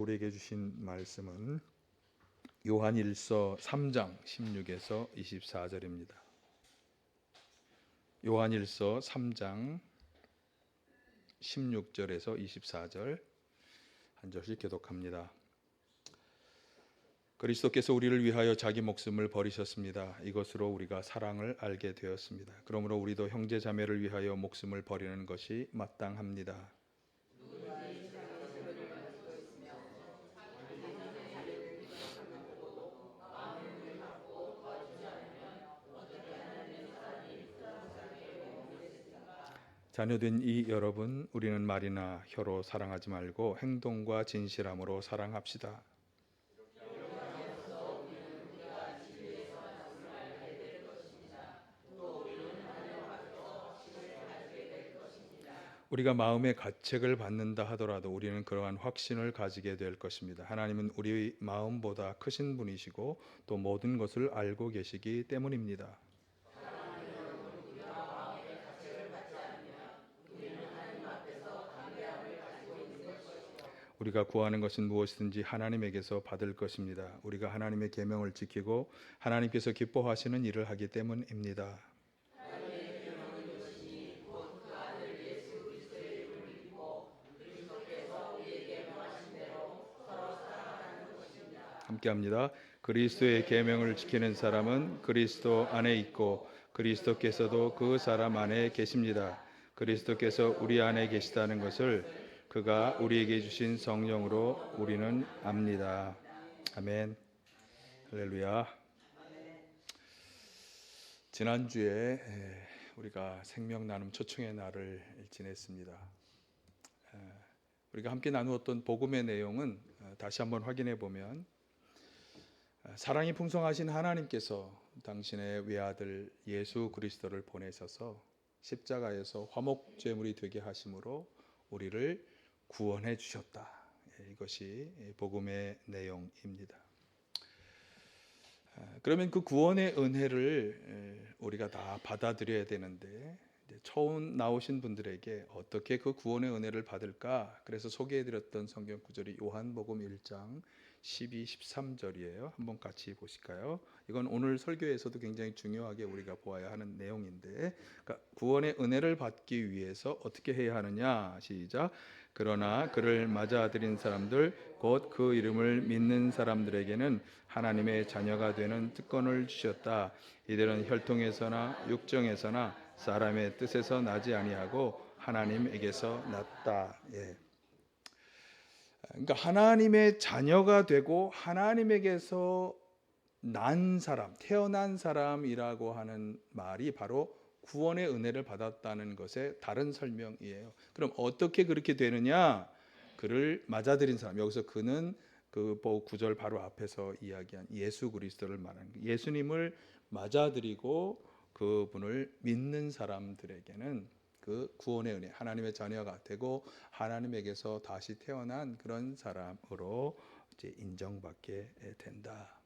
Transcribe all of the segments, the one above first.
우리에게 주신 말씀은 요한일서 3장 16에서 24절입니다. 요한일서 3장 16절에서 24절 한 절씩 교독합니다. 그리스도께서 우리를 위하여 자기 목숨을 버리셨습니다. 이것으로 우리가 사랑을 알게 되었습니다. 그러므로 우리도 형제 자매를 위하여 목숨을 버리는 것이 마땅합니다. 자녀된 이 여러분, 우리는 말이나 혀로 사랑하지 말고 행동과 진실함으로 사랑합시다. 우리가 마음의 가책을 받는다 하더라도 우리는 그러한 확신을 가지게 될 것입니다. 하나님은 우리 마음보다 크신 분이시고 또 모든 것을 알고 계시기 때문입니다. 우리가 구하는 것은 무엇이든지 하나님에게서 받을 것입니다. 우리가 하나님의 계명을 지키고 하나님께서 기뻐하시는 일을 하기 때문입니다. 함께합니다. 그리스도의 계명을 지키는 사람은 그리스도 안에 있고 그리스도께서도 그 사람 안에 계십니다. 그리스도께서 우리 안에 계시다는 것을 그가 우리에게 주신 성령으로 우리는 압니다. 아멘. 할렐루야. 지난주에 우리가 생명 나눔 초청의 날을 지냈습니다. 우리가 함께 나누었던 복음의 내용은 다시 한번 확인해 보면 사랑이 풍성하신 하나님께서 당신의 외아들 예수 그리스도를 보내셔서 십자가에서 화목제물이 되게 하심으로 우리를 구원해 주셨다. 이것이 복음의 내용입니다. 그러면 그 구원의 은혜를 우리가 다 받아들여야 되는데 처음 나오신 분들에게 어떻게 그 구원의 은혜를 받을까? 그래서 소개해드렸던 성경 구절이 요한복음 1장 12, 13절이에요. 한번 같이 보실까요? 이건 오늘 설교에서도 굉장히 중요하게 우리가 보아야 하는 내용인데, 그러니까 구원의 은혜를 받기 위해서 어떻게 해야 하느냐? 시작. 그러나 그를 맞아들인 사람들 곧 그 이름을 믿는 사람들에게는 하나님의 자녀가 되는 특권을 주셨다. 이들은 혈통에서나 육정에서나 사람의 뜻에서 나지 아니하고 하나님에게서 났다. 그러니까 하나님의 자녀가 되고 하나님에게서 난 사람, 태어난 사람이라고 하는 말이 바로 구원의 은혜를 받았다는 것의 다른 설명이에요. 그럼 어떻게 그렇게 되느냐? 그를 맞아들인 사람. 여기서 그는 그 9절 바로 앞에서 이야기한 예수 그리스도를 말하는 거예요. 예수님을 맞아들이고 그분을 믿는 사람들에게는 그 구원의 은혜, 하나님의 자녀가 되고 하나님에게서 다시 태어난 그런 사람으로 이제 인정받게 된다.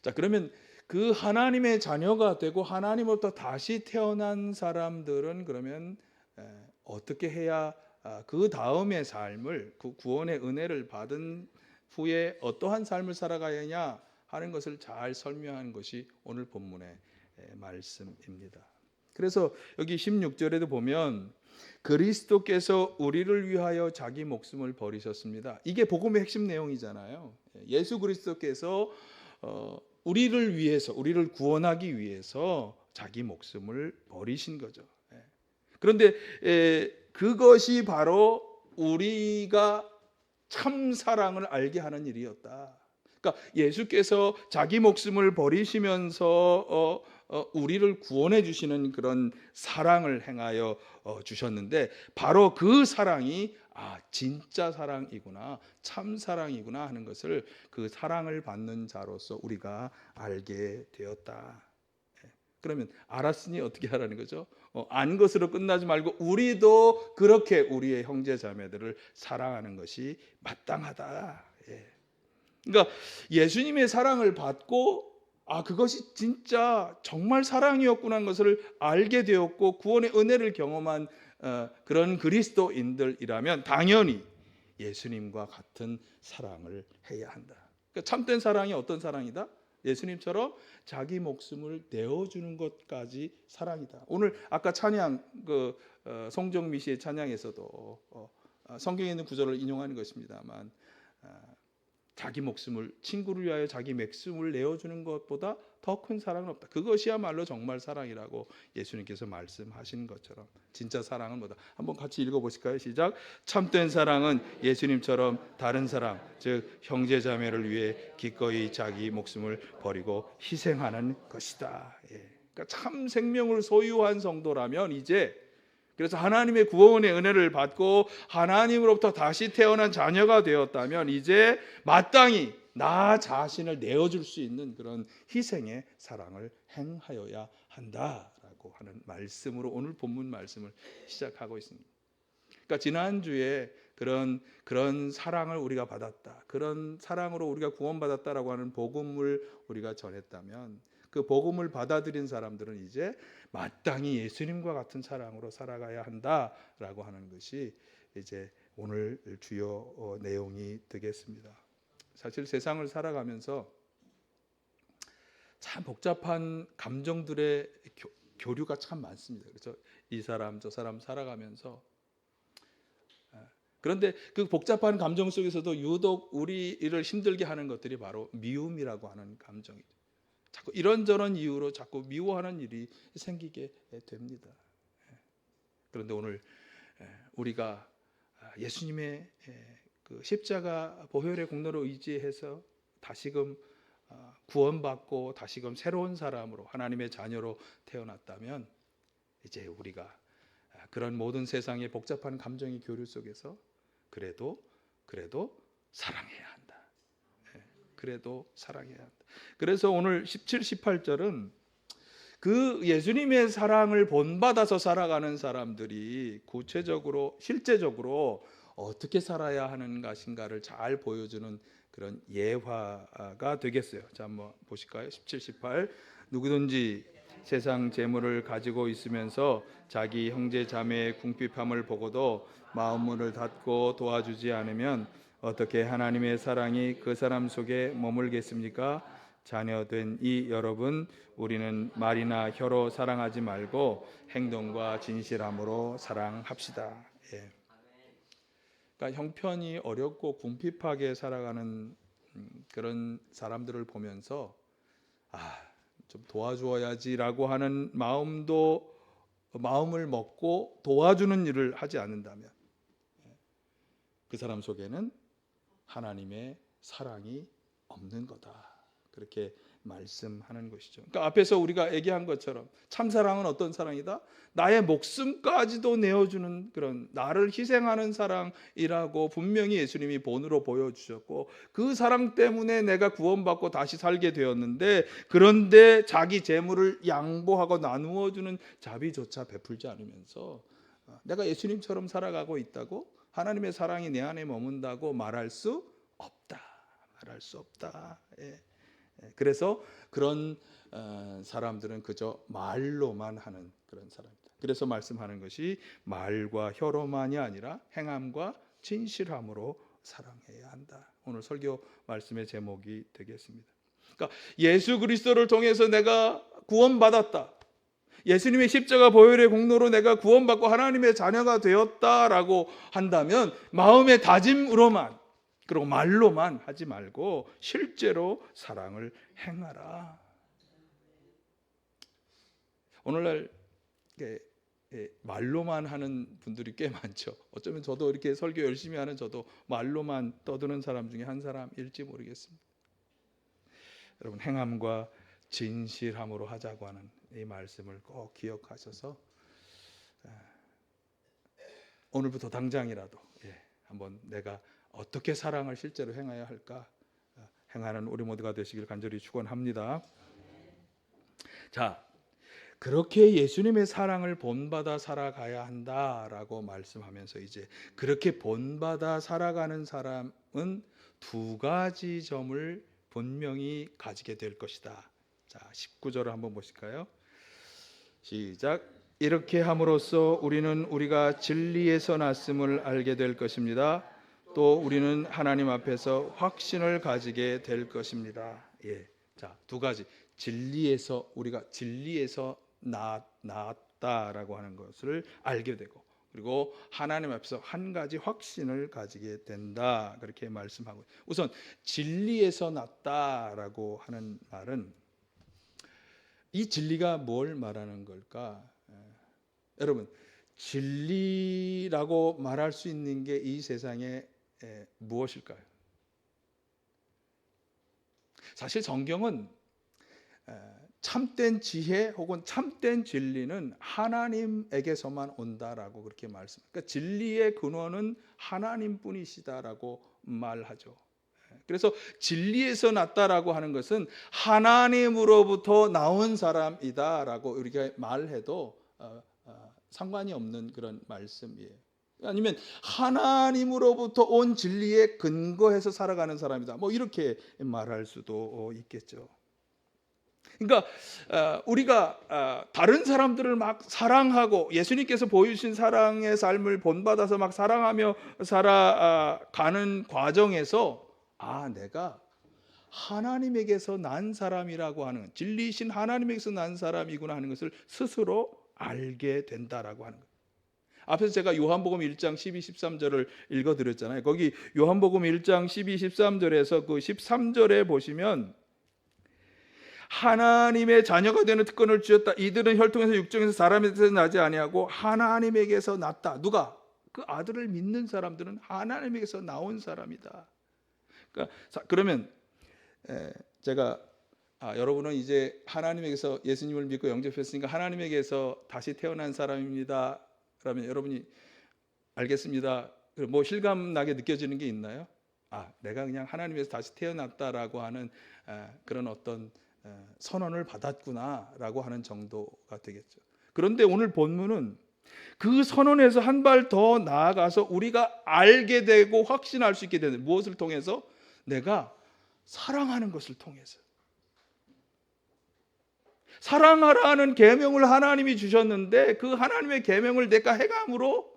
자, 그러면 그 하나님의 자녀가 되고 하나님으로부터 다시 태어난 사람들은 그러면 어떻게 해야 그 다음의 삶을, 그 구원의 은혜를 받은 후에 어떠한 삶을 살아가야 하냐 하는 것을 잘 설명하는 것이 오늘 본문의 말씀입니다. 그래서 여기 16절에도 보면 그리스도께서 우리를 위하여 자기 목숨을 버리셨습니다. 이게 복음의 핵심 내용이잖아요. 예수 그리스도께서 우리를 위해서, 우리를 구원하기 위해서 자기 목숨을 버리신 거죠. 그런데 그것이 바로 우리가 참 사랑을 알게 하는 일이었다. 그러니까 예수께서 자기 목숨을 버리시면서 우리를 구원해 주시는 그런 사랑을 행하여 주셨는데 바로 그 사랑이 진짜 사랑이구나, 참 사랑이구나 하는 것을 그 사랑을 받는 자로서 우리가 알게 되었다. 그러면 알았으니 어떻게 하라는 거죠? 안 것으로 끝나지 말고 우리도 그렇게 우리의 형제 자매들을 사랑하는 것이 마땅하다. 그러니까 예수님의 사랑을 받고 그것이 진짜 정말 사랑이었구나 하는 것을 알게 되었고 구원의 은혜를 경험한 그런 그리스도인들이라면 당연히 예수님과 같은 사랑을 해야 한다. 그러니까 참된 사랑이 어떤 사랑이다? 예수님처럼 자기 목숨을 내어주는 것까지 사랑이다. 오늘 아까 찬양 송정미 씨의 찬양에서도 성경에 있는 구절을 인용하는 것입니다만 자기 목숨을 친구를 위하여 자기 목숨을 내어주는 것보다 더 큰 사랑은 없다. 그것이야말로 정말 사랑이라고 예수님께서 말씀하신 것처럼 진짜 사랑은 뭐다. 한번 같이 읽어보실까요? 시작. 참된 사랑은 예수님처럼 다른 사람, 즉 형제 자매를 위해 기꺼이 자기 목숨을 버리고 희생하는 것이다. 그러니까 참 생명을 소유한 성도라면 이제 그래서 하나님의 구원의 은혜를 받고 하나님으로부터 다시 태어난 자녀가 되었다면 이제 마땅히 나 자신을 내어줄 수 있는 그런 희생의 사랑을 행하여야 한다라고 하는 말씀으로 오늘 본문 말씀을 시작하고 있습니다. 그러니까 지난주에 그런 사랑을 우리가 받았다, 그런 사랑으로 우리가 구원받았다라고 하는 복음을 우리가 전했다면 그 복음을 받아들인 사람들은 이제 마땅히 예수님과 같은 사랑으로 살아가야 한다라고 하는 것이 이제 오늘 주요 내용이 되겠습니다. 사실 세상을 살아가면서 참 복잡한 감정들의 교류가 참 많습니다. 그래서 이 사람 저 사람 살아가면서 그런데 그 복잡한 감정 속에서도 유독 우리를 힘들게 하는 것들이 바로 미움이라고 하는 감정이죠. 자꾸 이런저런 이유로 자꾸 미워하는 일이 생기게 됩니다. 그런데 오늘 우리가 예수님의 그 십자가 보혈의 공로로 의지해서 다시금 구원받고 다시금 새로운 사람으로 하나님의 자녀로 태어났다면 이제 우리가 그런 모든 세상의 복잡한 감정의 교류 속에서 그래도 사랑해야 한다. 그래도 사랑해야 한다. 그래서 오늘 17, 18절은 그 예수님의 사랑을 본받아서 살아가는 사람들이 구체적으로 실제적으로 어떻게 살아야 하는 것인가를 잘 보여주는 그런 예화가 되겠어요. 자, 한번 보실까요? 17, 18 누구든지 세상 재물을 가지고 있으면서 자기 형제 자매의 궁핍함을 보고도 마음문을 닫고 도와주지 않으면 어떻게 하나님의 사랑이 그 사람 속에 머물겠습니까? 자녀된 이 여러분, 우리는 말이나 혀로 사랑하지 말고 행동과 진실함으로 사랑합시다. 그러니까 형편이 어렵고 궁핍하게 살아가는 그런 사람들을 보면서 좀 도와주어야지라고 하는 마음을 먹고 도와주는 일을 하지 않는다면 그 사람 속에는 하나님의 사랑이 없는 거다. 그렇게 말씀하는 것이죠. 그러니까 앞에서 우리가 얘기한 것처럼 참사랑은 어떤 사랑이다? 나의 목숨까지도 내어주는 그런 나를 희생하는 사랑이라고 분명히 예수님이 본으로 보여주셨고 그 사랑 때문에 내가 구원받고 다시 살게 되었는데 그런데 자기 재물을 양보하고 나누어주는 자비조차 베풀지 않으면서 내가 예수님처럼 살아가고 있다고 하나님의 사랑이 내 안에 머문다고 말할 수 없다. 말할 수 없다. 그래서 그런 사람들은 그저 말로만 하는 그런 사람입니다. 그래서 말씀하는 것이 말과 혀로만이 아니라 행함과 진실함으로 사랑해야 한다. 오늘 설교 말씀의 제목이 되겠습니다. 그러니까 예수 그리스도를 통해서 내가 구원받았다. 예수님의 십자가 보혈의 공로로 내가 구원받고 하나님의 자녀가 되었다라고 한다면 마음의 다짐으로만 그리고 말로만 하지 말고 실제로 사랑을 행하라. 오늘날 말로만 하는 분들이 꽤 많죠. 어쩌면 저도 이렇게 설교 열심히 하는 저도 말로만 떠드는 사람 중에 한 사람일지 모르겠습니다. 여러분 행함과 진실함으로 하자고 하는 이 말씀을 꼭 기억하셔서 오늘부터 당장이라도 한번 내가 어떻게 사랑을 실제로 행해야 할까 행하는 우리 모두가 되시길 간절히 축원합니다. 자, 그렇게 예수님의 사랑을 본받아 살아가야 한다라고 말씀하면서 이제 그렇게 본받아 살아가는 사람은 두 가지 점을 분명히 가지게 될 것이다. 자, 19절을 한번 보실까요? 시작. 이렇게 함으로써 우리는 우리가 진리에서 났음을 알게 될 것입니다. 또 우리는 하나님 앞에서 확신을 가지게 될 것입니다. 예. 자, 두 가지. 진리에서 우리가 진리에서 나았다라고 하는 것을 알게 되고, 그리고 하나님 앞에서 한 가지 확신을 가지게 된다, 그렇게 말씀하고, 우선 진리에서 났다라고 하는 말은 이 진리가 뭘 말하는 걸까? 여러분, 진리라고 말할 수 있는 게 이 세상에 무엇일까요? 사실 성경은 참된 지혜 혹은 참된 진리는 하나님에게서만 온다라고 그렇게 말씀합니다. 그러니까 진리의 근원은 하나님뿐이시다라고 말하죠. 그래서 진리에서 났다라고 하는 것은 하나님으로부터 나온 사람이다라고 우리가 말해도 상관이 없는 그런 말씀이에요. 아니면 하나님으로부터 온 진리에 근거해서 살아가는 사람이다, 뭐 이렇게 말할 수도 있겠죠. 그러니까 우리가 다른 사람들을 막 사랑하고 예수님께서 보여주신 사랑의 삶을 본받아서 막 사랑하며 살아가는 과정에서 내가 하나님에게서 난 사람이라고 하는, 진리이신 하나님에게서 난 사람이구나 하는 것을 스스로 알게 된다라고 하는 거예요. 앞에서 제가 요한복음 1장 12, 13절을 읽어드렸잖아요. 거기 요한복음 1장 12, 13절에서 그 13절에 보시면 하나님의 자녀가 되는 특권을 주셨다. 이들은 혈통에서 육정에서 사람에게서 나지 아니하고 하나님에게서 났다. 누가? 그 아들을 믿는 사람들은 하나님에게서 나온 사람이다. 그러면 제가 여러분은 이제 하나님에게서 예수님을 믿고 영접했으니까 하나님에게서 다시 태어난 사람입니다. 그러면 여러분이 알겠습니다. 뭐 실감나게 느껴지는 게 있나요? 내가 그냥 하나님에서 다시 태어났다라고 하는 그런 어떤 선언을 받았구나라고 하는 정도가 되겠죠. 그런데 오늘 본문은 그 선언에서 한 발 더 나아가서 우리가 알게 되고 확신할 수 있게 되는, 무엇을 통해서? 내가 사랑하는 것을 통해서. 사랑하라는 계명을 하나님이 주셨는데 그 하나님의 계명을 내가 해감으로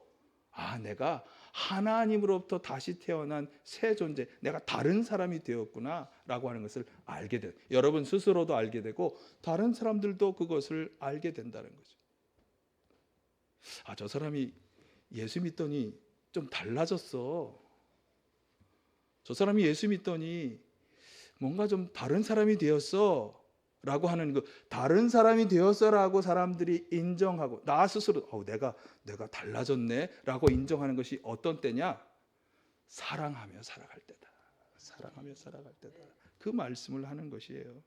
내가 하나님으로부터 다시 태어난 새 존재, 내가 다른 사람이 되었구나 라고 하는 것을 알게 돼요. 여러분 스스로도 알게 되고 다른 사람들도 그것을 알게 된다는 거죠. 저 사람이 예수 믿더니 좀 달라졌어. 저 사람이 예수 믿더니 뭔가 좀 다른 사람이 되었어 라고 하는, 그 다른 사람이 되었어라고 사람들이 인정하고 나 스스로 내가 달라졌네 라고 인정하는 것이 어떤 때냐? 사랑하며 살아갈 때다. 사랑하며 살아갈 때다. 그 말씀을 하는 것이에요.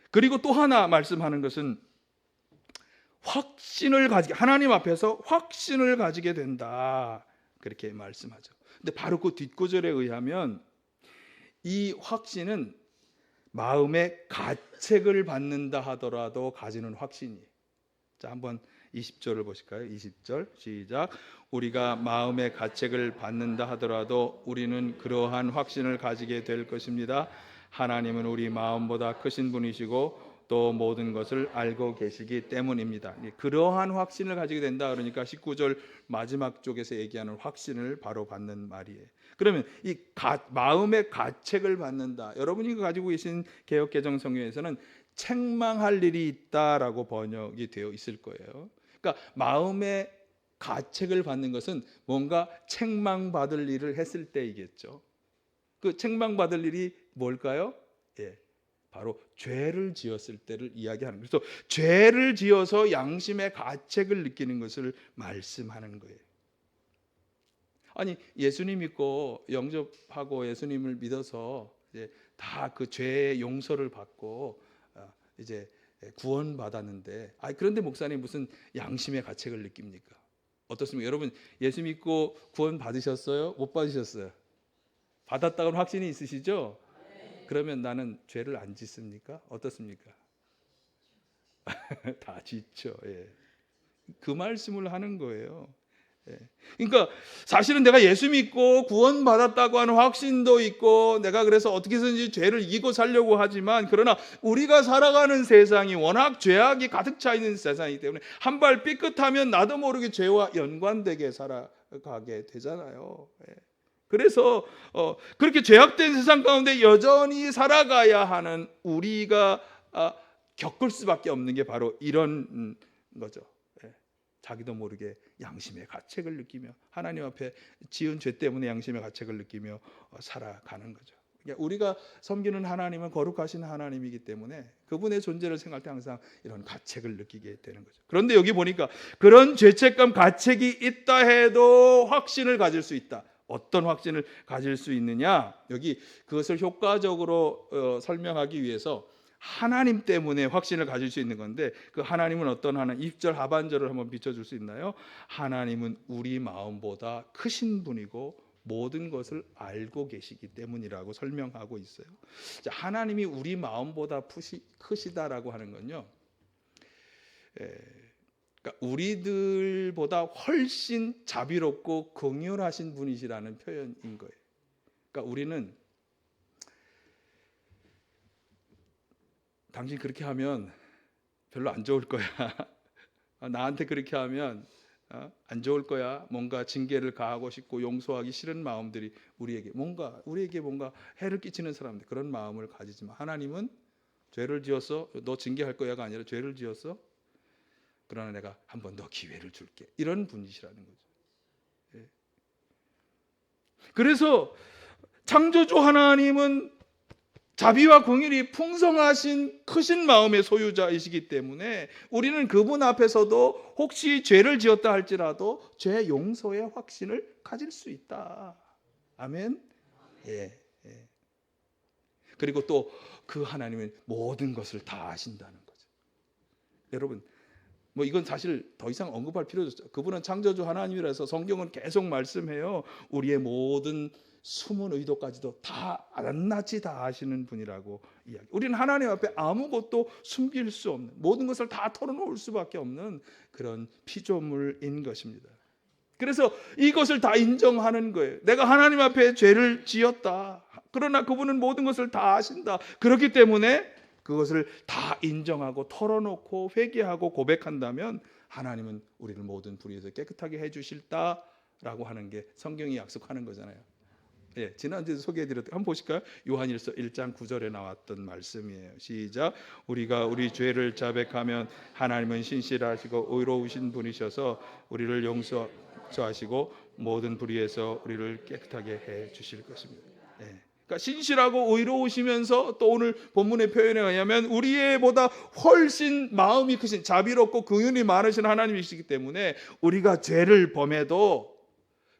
그리고 또 하나 말씀하는 것은 확신을 가지게, 하나님 앞에서 확신을 가지게 된다, 그렇게 말씀하죠. 근데 바로 그 뒷구절에 의하면 이 확신은 마음의 가책을 받는다 하더라도 가지는 확신이에요. 자, 한번 20절을 보실까요? 20절 시작. 우리가 마음의 가책을 받는다 하더라도 우리는 그러한 확신을 가지게 될 것입니다. 하나님은 우리 마음보다 크신 분이시고 또 모든 것을 알고 계시기 때문입니다. 그러한 확신을 가지게 된다 그러니까 19절 마지막 쪽에서 얘기하는 확신을 바로 받는 말이에요. 그러면 이 마음의 가책을 받는다, 여러분이 가지고 계신 개역개정 성경에서는 책망할 일이 있다라고 번역이 되어 있을 거예요. 그러니까 마음의 가책을 받는 것은 뭔가 책망받을 일을 했을 때이겠죠. 그 책망받을 일이 뭘까요? 바로 죄를 지었을 때를 이야기하는 거예요. 그래서 죄를 지어서 양심의 가책을 느끼는 것을 말씀하는 거예요. 아니, 예수님 믿고 영접하고 예수님을 믿어서 이제 다 그 죄의 용서를 받고 이제 구원받았는데, 그런데 목사님 무슨 양심의 가책을 느낍니까? 어떻습니까? 여러분 예수 믿고 구원 받으셨어요? 못 받으셨어요? 받았다고는 확신이 있으시죠? 그러면 나는 죄를 안 짓습니까? 어떻습니까? 다 짓죠. 그 말씀을 하는 거예요. 그러니까 사실은 내가 예수 믿고 구원받았다고 하는 확신도 있고 내가 그래서 어떻게 해서든지 죄를 이기고 살려고 하지만, 그러나 우리가 살아가는 세상이 워낙 죄악이 가득 차 있는 세상이기 때문에 한 발 삐끗하면 나도 모르게 죄와 연관되게 살아가게 되잖아요. 그래서 그렇게 죄악된 세상 가운데 여전히 살아가야 하는 우리가 겪을 수밖에 없는 게 바로 이런 거죠. 자기도 모르게 양심의 가책을 느끼며 하나님 앞에 지은 죄 때문에 양심의 가책을 느끼며 살아가는 거죠. 그러니까 우리가 섬기는 하나님은 거룩하신 하나님이기 때문에 그분의 존재를 생각할 때 항상 이런 가책을 느끼게 되는 거죠. 그런데 여기 보니까 그런 죄책감, 가책이 있다 해도 확신을 가질 수 있다. 어떤 확신을 가질 수 있느냐? 여기 그것을 효과적으로 설명하기 위해서 하나님 때문에 확신을 가질 수 있는 건데, 그 하나님은 어떤 하나님? 1절 하반절을 한번 비춰줄 수 있나요? 하나님은 우리 마음보다 크신 분이고 모든 것을 알고 계시기 때문이라고 설명하고 있어요. 자, 하나님이 우리 마음보다 크시다라고 하는 건요, 그러니까 우리들보다 훨씬 자비롭고 긍휼하신 분이시라는 표현인 거예요. 그러니까 우리는 당신 그렇게 하면 별로 안 좋을 거야. 나한테 그렇게 하면 안 좋을 거야. 뭔가 징계를 가하고 싶고 용서하기 싫은 마음들이 우리에게 뭔가 해를 끼치는 사람들, 그런 마음을 가지지만, 하나님은 죄를 지었어, 너 징계할 거야가 아니라 죄를 지었어, 그러나 내가 한 번 더 기회를 줄게, 이런 분이시라는 거죠. 그래서 창조주 하나님은 자비와 긍휼이 풍성하신 크신 마음의 소유자이시기 때문에 우리는 그분 앞에서도 혹시 죄를 지었다 할지라도 죄 용서의 확신을 가질 수 있다. 아멘. 예. 그리고 또 그 하나님은 모든 것을 다 아신다는 거죠. 여러분, 이건 사실 더 이상 언급할 필요도 없죠. 그분은 창조주 하나님이라서 성경은 계속 말씀해요. 우리의 모든 숨은 의도까지도 다 낱낱이 다 아시는 분이라고 이야기. 우리는 하나님 앞에 아무것도 숨길 수 없는, 모든 것을 다 털어놓을 수밖에 없는 그런 피조물인 것입니다. 그래서 이것을 다 인정하는 거예요. 내가 하나님 앞에 죄를 지었다. 그러나 그분은 모든 것을 다 아신다. 그렇기 때문에 그것을 다 인정하고 털어놓고 회개하고 고백한다면 하나님은 우리를 모든 불의에서 깨끗하게 해주실다라고 하는 게 성경이 약속하는 거잖아요. 지난주에 소개해드렸던, 한번 보실까요? 요한일서 1장 9절에 나왔던 말씀이에요. 시작. 우리가 우리 죄를 자백하면 하나님은 신실하시고 의로우신 분이셔서 우리를 용서하시고 모든 불의에서 우리를 깨끗하게 해주실 것입니다. 그러니까 신실하고 의로우시면서 또 오늘 본문의 표현에 의하면 우리의 보다 훨씬 마음이 크신, 자비롭고 긍휼이 많으신 하나님이시기 때문에 우리가 죄를 범해도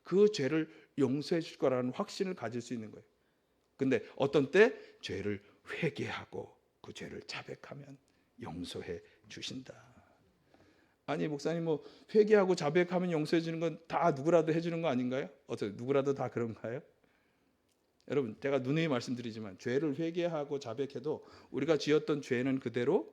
그 죄를 용서해 주실 거라는 확신을 가질 수 있는 거예요. 근데 어떤 때 죄를 회개하고 그 죄를 자백하면 용서해 주신다. 아니 목사님, 회개하고 자백하면 용서해 주는 건 다 누구라도 해주는 거 아닌가요? 누구라도 다 그런가요? 여러분, 제가 누누이 말씀드리지만 죄를 회개하고 자백해도 우리가 지었던 죄는 그대로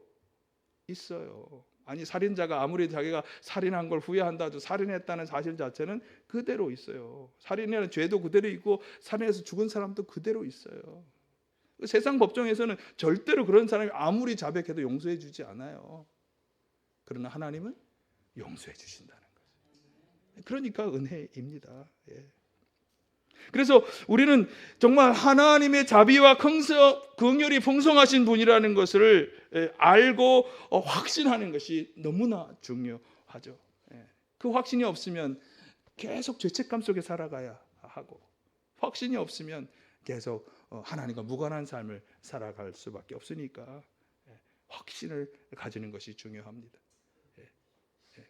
있어요. 아니, 살인자가 아무리 자기가 살인한 걸 후회한다 해도 살인했다는 사실 자체는 그대로 있어요. 살인이라는 죄도 그대로 있고 살인해서 죽은 사람도 그대로 있어요. 세상 법정에서는 절대로 그런 사람이 아무리 자백해도 용서해 주지 않아요. 그러나 하나님은 용서해 주신다는 거죠. 그러니까 은혜입니다. 그래서 우리는 정말 하나님의 자비와 긍휼이 풍성하신 분이라는 것을 알고 확신하는 것이 너무나 중요하죠. 그 확신이 없으면 계속 죄책감 속에 살아가야 하고, 확신이 없으면 계속 하나님과 무관한 삶을 살아갈 수밖에 없으니까 확신을 가지는 것이 중요합니다.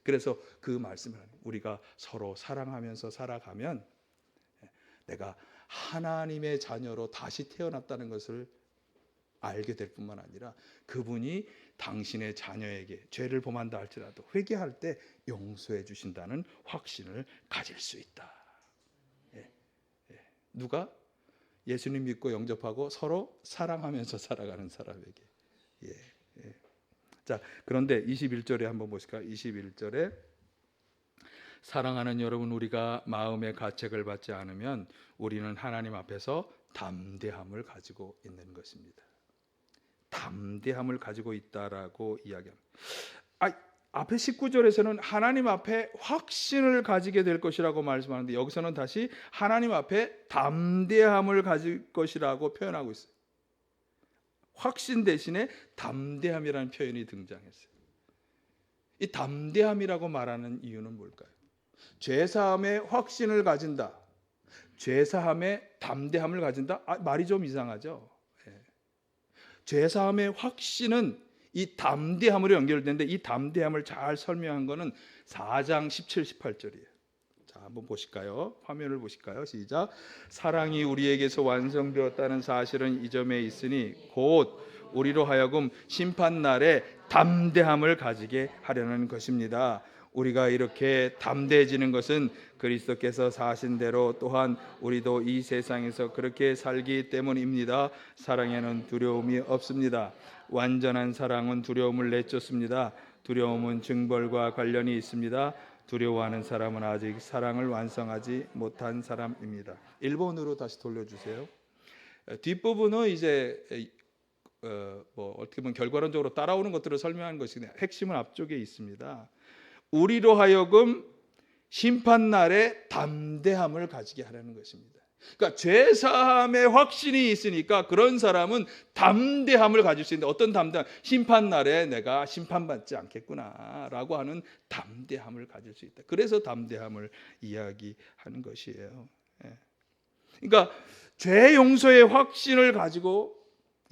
그래서 그 말씀을 우리가 서로 사랑하면서 살아가면 내가 하나님의 자녀로 다시 태어났다는 것을 알게 될 뿐만 아니라 그분이 당신의 자녀에게 죄를 범한다 할지라도 회개할 때 용서해 주신다는 확신을 가질 수 있다. 누가? 예수님 믿고 영접하고 서로 사랑하면서 살아가는 사람에게. 자, 그런데 21절에 한번 보실까요? 21절에 사랑하는 여러분, 우리가 마음의 가책을 받지 않으면 우리는 하나님 앞에서 담대함을 가지고 있는 것입니다. 담대함을 가지고 있다라고 이야기합니다. 앞에 19절에서는 하나님 앞에 확신을 가지게 될 것이라고 말씀하는데, 여기서는 다시 하나님 앞에 담대함을 가질 것이라고 표현하고 있어요. 확신 대신에 담대함이라는 표현이 등장했어요. 이 담대함이라고 말하는 이유는 뭘까요? 죄사함에 확신을 가진다, 죄사함에 담대함을 가진다. 말이 좀 이상하죠. 죄사함의 확신은 이 담대함으로 연결되는데, 이 담대함을 잘 설명한 것은 4장 17, 18절이에요. 자, 한번 보실까요? 화면을 보실까요? 시작. 사랑이 우리에게서 완성되었다는 사실은 이 점에 있으니 곧 우리로 하여금 심판날에 담대함을 가지게 하려는 것입니다. 우리가 이렇게 담대해지는 것은 그리스도께서 사신 대로 또한 우리도 이 세상에서 그렇게 살기 때문입니다. 사랑에는 두려움이 없습니다. 완전한 사랑은 두려움을 내쫓습니다. 두려움은 징벌과 관련이 있습니다. 두려워하는 사람은 아직 사랑을 완성하지 못한 사람입니다. 일본어로 다시 돌려주세요. 뒷부분은 이제 어떻게 보면 결과론적으로 따라오는 것들을 설명하는 것인데, 핵심은 앞쪽에 있습니다. 우리로 하여금 심판날에 담대함을 가지게 하려는 것입니다. 그러니까 죄사함의 확신이 있으니까 그런 사람은 담대함을 가질 수 있는데, 어떤 담대함? 심판날에 내가 심판받지 않겠구나 라고 하는 담대함을 가질 수 있다. 그래서 담대함을 이야기하는 것이에요. 그러니까 죄 용서의 확신을 가지고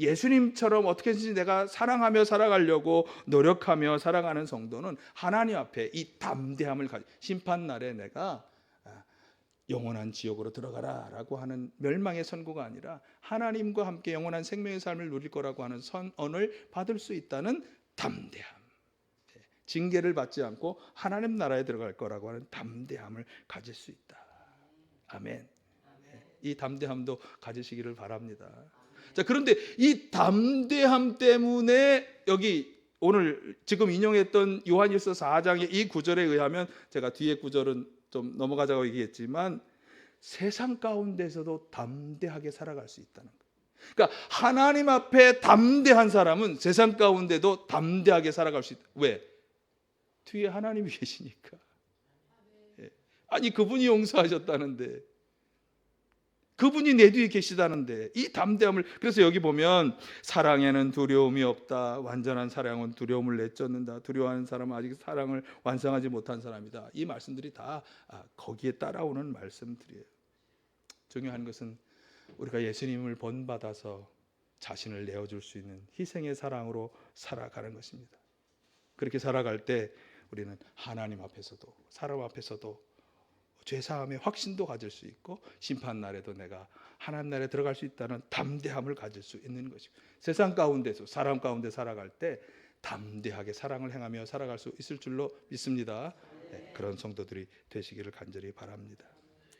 예수님처럼 어떻게든지 내가 사랑하며 살아가려고 노력하며 살아가는 성도는 하나님 앞에 이 담대함을 가지고, 심판날에 내가 영원한 지옥으로 들어가라 라고 하는 멸망의 선고가 아니라 하나님과 함께 영원한 생명의 삶을 누릴 거라고 하는 선언을 받을 수 있다는 담대함, 징계를 받지 않고 하나님 나라에 들어갈 거라고 하는 담대함을 가질 수 있다. 아멘. 이 담대함도 가지시기를 바랍니다. 자, 그런데 이 담대함 때문에 여기 오늘 지금 인용했던 요한일서 4장의 이 구절에 의하면, 제가 뒤에 구절은 좀 넘어가자고 얘기했지만, 세상 가운데서도 담대하게 살아갈 수 있다는 거예요. 그러니까 하나님 앞에 담대한 사람은 세상 가운데도 담대하게 살아갈 수 있다. 왜? 뒤에 하나님이 계시니까. 아니, 그분이 용서하셨다는데, 그분이 내 뒤에 계시다는데, 이 담대함을, 그래서 여기 보면 사랑에는 두려움이 없다, 완전한 사랑은 두려움을 내쫓는다, 두려워하는 사람은 아직 사랑을 완성하지 못한 사람이다. 이 말씀들이 다 거기에 따라오는 말씀들이에요. 중요한 것은 우리가 예수님을 본받아서 자신을 내어줄 수 있는 희생의 사랑으로 살아가는 것입니다. 그렇게 살아갈 때 우리는 하나님 앞에서도 사람 앞에서도 죄사함의 확신도 가질 수 있고, 심판날에도 내가 하나님 나라에 들어갈 수 있다는 담대함을 가질 수 있는 것이고, 세상 가운데서 사람 가운데 살아갈 때 담대하게 사랑을 행하며 살아갈 수 있을 줄로 믿습니다. 그런 성도들이 되시기를 간절히 바랍니다.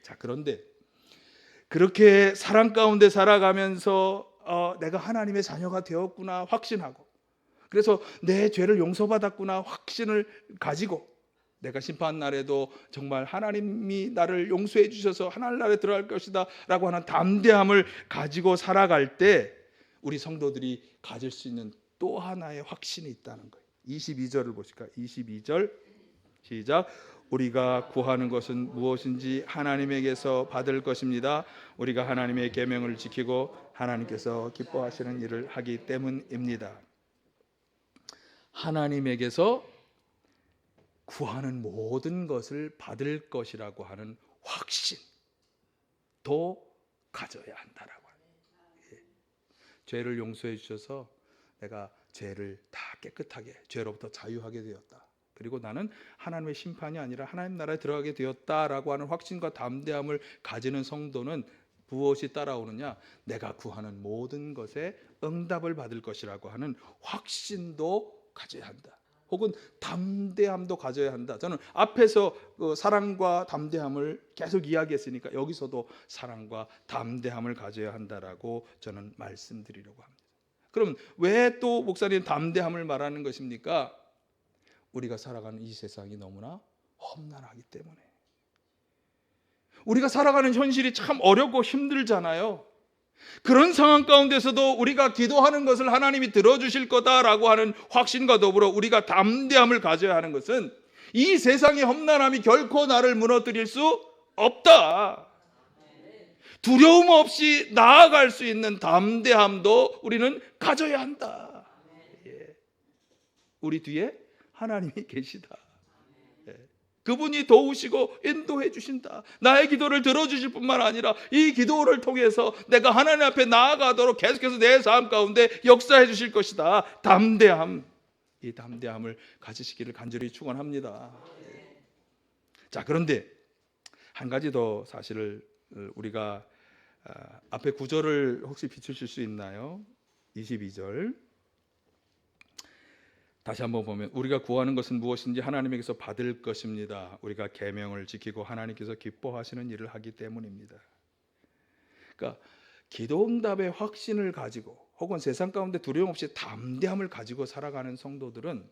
자, 그런데 그렇게 사랑 가운데 살아가면서 내가 하나님의 자녀가 되었구나 확신하고, 그래서 내 죄를 용서받았구나 확신을 가지고, 내가 심판날에도 정말 하나님이 나를 용서해 주셔서 하나님 나라에 들어갈 것이다 라고 하는 담대함을 가지고 살아갈 때 우리 성도들이 가질 수 있는 또 하나의 확신이 있다는 거예요. 22절을 보실까요? 22절 시작. 우리가 구하는 것은 무엇인지 하나님에게서 받을 것입니다. 우리가 하나님의 계명을 지키고 하나님께서 기뻐하시는 일을 하기 때문입니다. 하나님에게서 구하는 모든 것을 받을 것이라고 하는 확신도 가져야 한다라고 합니다. 죄를 용서해 주셔서 내가 죄를 다 깨끗하게, 죄로부터 자유하게 되었다. 그리고 나는 하나님의 심판이 아니라 하나님 나라에 들어가게 되었다라고 하는 확신과 담대함을 가지는 성도는 무엇이 따라오느냐? 내가 구하는 모든 것에 응답을 받을 것이라고 하는 확신도 가져야 한다. 혹은 담대함도 가져야 한다. 저는 앞에서 사랑과 담대함을 계속 이야기했으니까 여기서도 사랑과 담대함을 가져야 한다라고 저는 말씀드리려고 합니다. 그럼 왜 또 목사님 담대함을 말하는 것입니까? 우리가 살아가는 이 세상이 너무나 험난하기 때문에. 우리가 살아가는 현실이 참 어렵고 힘들잖아요. 그런 상황 가운데서도 우리가 기도하는 것을 하나님이 들어주실 거다라고 하는 확신과 더불어 우리가 담대함을 가져야 하는 것은 이 세상의 험난함이 결코 나를 무너뜨릴 수 없다. 두려움 없이 나아갈 수 있는 담대함도 우리는 가져야 한다. 예. 우리 뒤에 하나님이 계시다. 예. 그분이 도우시고 인도해 주신다. 나의 기도를 들어주실 뿐만 아니라 이 기도를 통해서 내가 하나님 앞에 나아가도록 계속해서 내 삶 가운데 역사해 주실 것이다. 담대함, 이 담대함을 가지시기를 간절히 축원합니다. 예. 자, 그런데 한 가지 더 사실을 우리가 앞에 구절을 혹시 비추실 수 있나요? 22절 다시 한번 보면 우리가 구하는 것은 무엇인지 하나님에게서 받을 것입니다. 우리가 계명을 지키고 하나님께서 기뻐하시는 일을 하기 때문입니다. 그러니까 기도응답의 확신을 가지고 혹은 세상 가운데 두려움 없이 담대함을 가지고 살아가는 성도들은,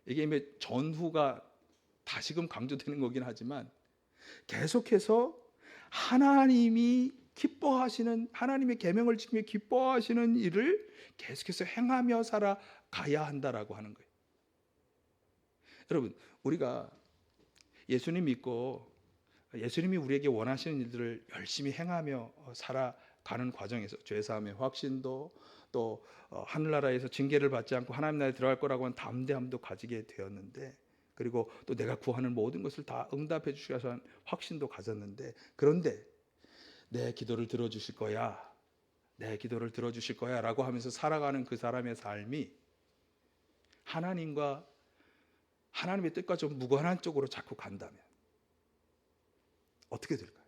이게 이미 전후가 다시금 강조되는 거긴 하지만 계속해서 하나님이 기뻐하시는, 하나님의 계명을 지키며 기뻐하시는 일을 계속해서 행하며 살아가야 한다라고 하는 거예요. 여러분, 우리가 예수님 믿고 예수님이 우리에게 원하시는 일들을 열심히 행하며 살아가는 과정에서 죄사함의 확신도, 또 하늘나라에서 징계를 받지 않고 하나님 나라에 들어갈 거라고 하는 담대함도 가지게 되었는데, 그리고 또 내가 구하는 모든 것을 다 응답해 주시기 위한 확신도 가졌는데, 그런데 내 기도를 들어주실 거야, 내 기도를 들어주실 거야 라고 하면서 살아가는 그 사람의 삶이 하나님과 하나님의 뜻과 좀 무관한 쪽으로 자꾸 간다면 어떻게 될까요?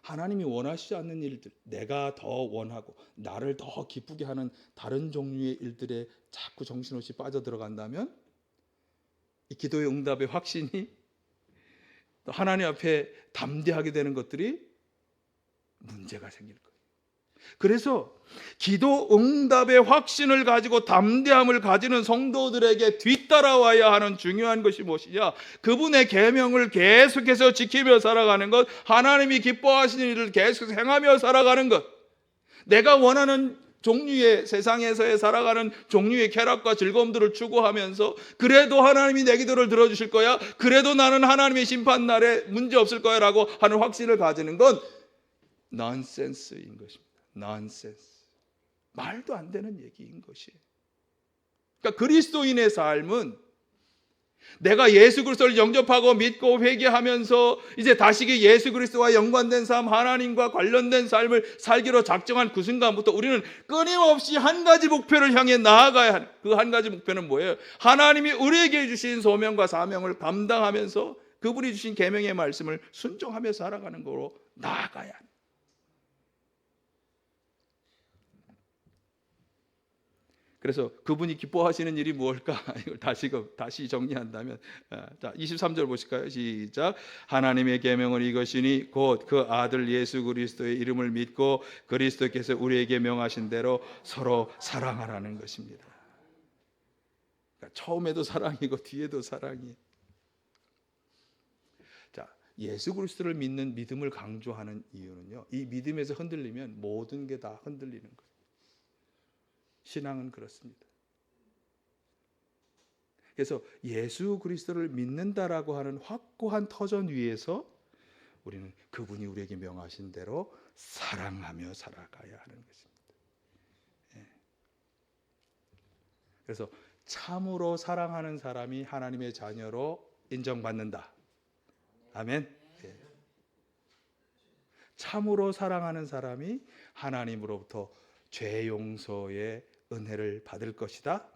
하나님이 원하시지 않는 일들, 내가 더 원하고 나를 더 기쁘게 하는 다른 종류의 일들에 자꾸 정신없이 빠져들어간다면 이 기도의 응답의 확신이, 또 하나님 앞에 담대하게 되는 것들이 문제가 생길 거예요. 그래서 기도 응답의 확신을 가지고 담대함을 가지는 성도들에게 뒤따라와야 하는 중요한 것이 무엇이냐? 그분의 계명을 계속해서 지키며 살아가는 것, 하나님이 기뻐하시는 일을 계속해서 행하며 살아가는 것, 내가 원하는 종류의, 세상에서의 살아가는 종류의 쾌락과 즐거움들을 추구하면서 그래도 하나님이 내 기도를 들어주실 거야, 그래도 나는 하나님의 심판날에 문제 없을 거야 라고 하는 확신을 가지는 건 넌센스인 것입니다. 넌센스, 말도 안 되는 얘기인 것이에요. 그러니까 그리스도인의 삶은 내가 예수 그리스도를 영접하고 믿고 회개하면서 이제 다시금 예수 그리스도와 연관된 삶, 하나님과 관련된 삶을 살기로 작정한 그 순간부터 우리는 끊임없이 한 가지 목표를 향해 나아가야 하는, 그 한 가지 목표는 뭐예요? 하나님이 우리에게 주신 소명과 사명을 감당하면서 그분이 주신 계명의 말씀을 순종하며 살아가는 거로 나아가야 합니다. 그래서 그분이 기뻐하시는 일이 무엇일까? 이걸 다시 정리한다면, 자 23절 보실까요? 시작. 하나님의 계명은 이것이니 곧 그 아들 예수 그리스도의 이름을 믿고 그리스도께서 우리에게 명하신 대로 서로 사랑하라는 것입니다. 그러니까 처음에도 사랑이고 뒤에도 사랑이. 자, 예수 그리스도를 믿는 믿음을 강조하는 이유는요, 이 믿음에서 흔들리면 모든 게 다 흔들리는 거예요. 신앙은 그렇습니다. 그래서 예수 그리스도를 믿는다라고 하는 확고한 터전 위에서 우리는 그분이 우리에게 명하신 대로 사랑하며 살아가야 하는 것입니다. 예. 그래서 참으로 사랑하는 사람이 하나님의 자녀로 인정받는다. 아멘. 예. 참으로 사랑하는 사람이 하나님으로부터 죄 용서의 은혜를 받을 것이다.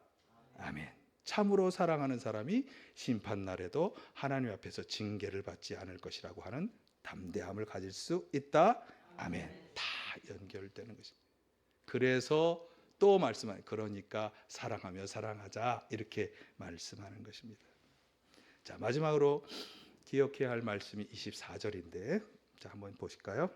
아멘. 참으로 사랑하는 사람이 심판날에도 하나님 앞에서 징계를 받지 않을 것이라고 하는 담대함을 가질 수 있다. 아멘. 다 연결되는 것입니다. 그래서 또 말씀하는, 그러니까 사랑하며 사랑하자, 이렇게 말씀하는 것입니다. 자, 마지막으로 기억해야 할 말씀이 24절인데, 자 한번 보실까요?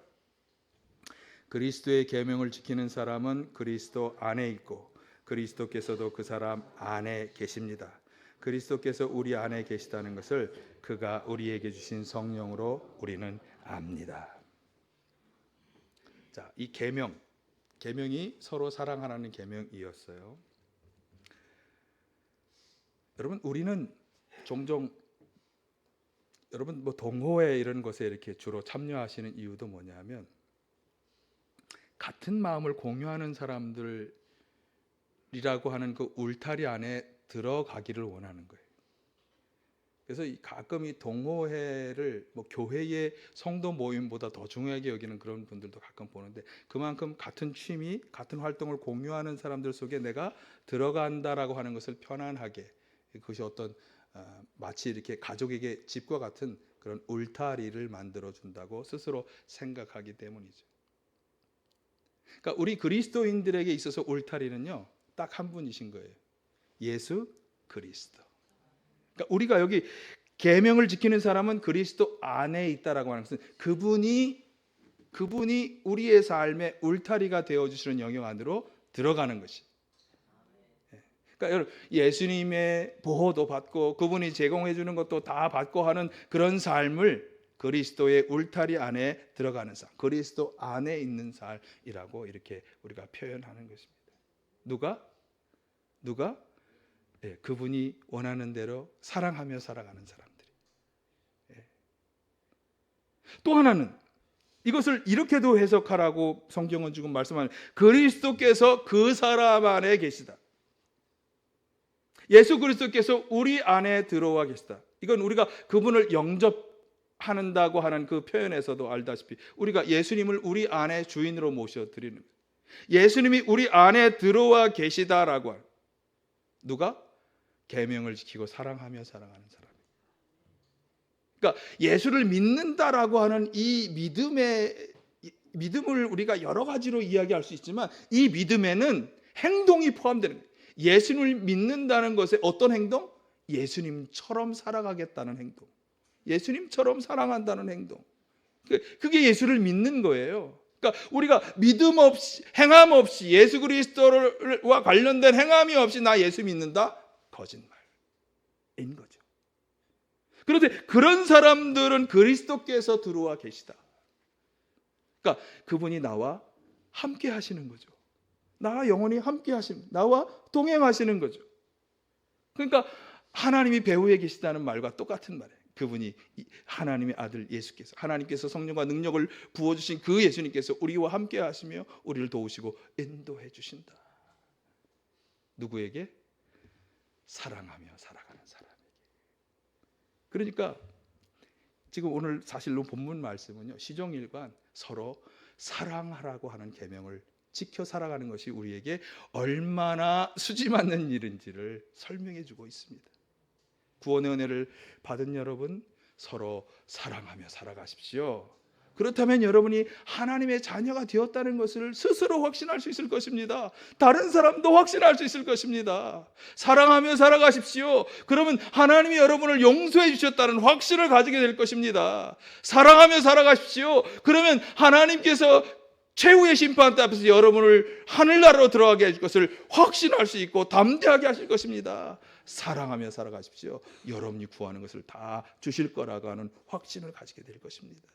그리스도의 계명을 지키는 사람은 그리스도 안에 있고 그리스도께서도 그 사람 안에 계십니다. 그리스도께서 우리 안에 계시다는 것을 그가 우리에게 주신 성령으로 우리는 압니다. 자, 이 계명이 서로 사랑하라는 계명이었어요. 여러분, 우리는 종종 여러분 동호회 이런 것에 이렇게 주로 참여하시는 이유도 뭐냐면 같은 마음을 공유하는 사람들이라고 하는 그 울타리 안에 들어가기를 원하는 거예요. 그래서 가끔 이 동호회를 교회의 성도 모임보다 더 중요하게 여기는 그런 분들도 가끔 보는데, 그만큼 같은 취미, 같은 활동을 공유하는 사람들 속에 내가 들어간다라고 하는 것을 편안하게, 그것이 어떤 마치 이렇게 가족에게 집과 같은 그런 울타리를 만들어 준다고 스스로 생각하기 때문이죠. 그러니까 우리 그리스도인들에게 있어서 울타리는요, 딱 한 분이신 거예요. 예수 그리스도. 그러니까 우리가 여기 계명을 지키는 사람은 그리스도 안에 있다라고 하는 것은 그분이 우리의 삶의 울타리가 되어 주시는 영역 안으로 들어가는 것이. 그러니까 여러분, 예수님의 보호도 받고 그분이 제공해 주는 것도 다 받고 하는 그런 삶을 그리스도의 울타리 안에 들어가는 삶, 그리스도 안에 있는 삶이라고 이렇게 우리가 표현하는 것입니다. 누가? 그분이 원하는 대로 사랑하며 살아가는 사람들이. 또 하나는 이것을 이렇게도 해석하라고 성경은 지금 말씀하는, 그리스도께서 그 사람 안에 계시다. 예수 그리스도께서 우리 안에 들어와 계시다. 이건 우리가 그분을 영접한다고 하는 그 표현에서도 알다시피 우리가 예수님을 우리 안에 주인으로 모셔드리는 거예요. 예수님이 우리 안에 들어와 계시다라고 하는. 누가? 계명을 지키고 사랑하며 살아가는 사람. 그러니까 예수를 믿는다라고 하는 이 믿음을 우리가 여러 가지로 이야기할 수 있지만 이 믿음에는 행동이 포함되는 거예요. 예수님을 믿는다는 것에 어떤 행동? 예수님처럼 살아가겠다는 행동. 예수님처럼 사랑한다는 행동. 그게 예수를 믿는 거예요. 그러니까 우리가 믿음 없이, 행함 없이, 예수 그리스도와 관련된 행함이 없이 나 예수 믿는다? 거짓말인 거죠. 그런데 그런 사람들은 그리스도께서 들어와 계시다. 그러니까 그분이 나와 함께 하시는 거죠. 나와 영원히 함께 하시는, 나와 동행하시는 거죠. 그러니까 하나님이 배후에 계시다는 말과 똑같은 말이에요. 그분이 하나님의 아들 예수께서, 하나님께서 성령과 능력을 부어주신 그 예수님께서 우리와 함께 하시며 우리를 도우시고 인도해 주신다. 누구에게? 사랑하며 살아가는 사람에게. 그러니까 지금 오늘 사실로 본문 말씀은요, 시종일관 서로 사랑하라고 하는 계명을 지켜 살아가는 것이 우리에게 얼마나 수지 맞는 일인지를 설명해 주고 있습니다. 구원의 은혜를 받은 여러분, 서로 사랑하며 살아가십시오. 그렇다면 여러분이 하나님의 자녀가 되었다는 것을 스스로 확신할 수 있을 것입니다. 다른 사람도 확신할 수 있을 것입니다. 사랑하며 살아가십시오. 그러면 하나님이 여러분을 용서해 주셨다는 확신을 가지게 될 것입니다. 사랑하며 살아가십시오. 그러면 하나님께서 최후의 심판 앞에서 여러분을 하늘나라로 들어가게 해줄 것을 확신할 수 있고 담대하게 하실 것입니다. 사랑하며 살아가십시오. 여러분이 구하는 것을 다 주실 거라고 하는 확신을 가지게 될 것입니다.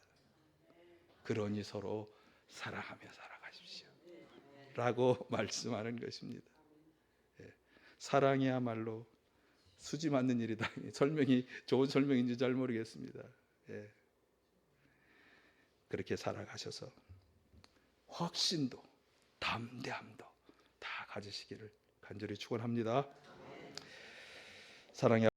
그러니 서로 사랑하며 살아가십시오 라고 말씀하는 것입니다. 사랑이야말로 수지 맞는 일이다. 설명이 좋은 설명인지 잘 모르겠습니다. 그렇게 살아가셔서 확신도 담대함도 다 가지시기를 간절히 축원합니다. 사랑의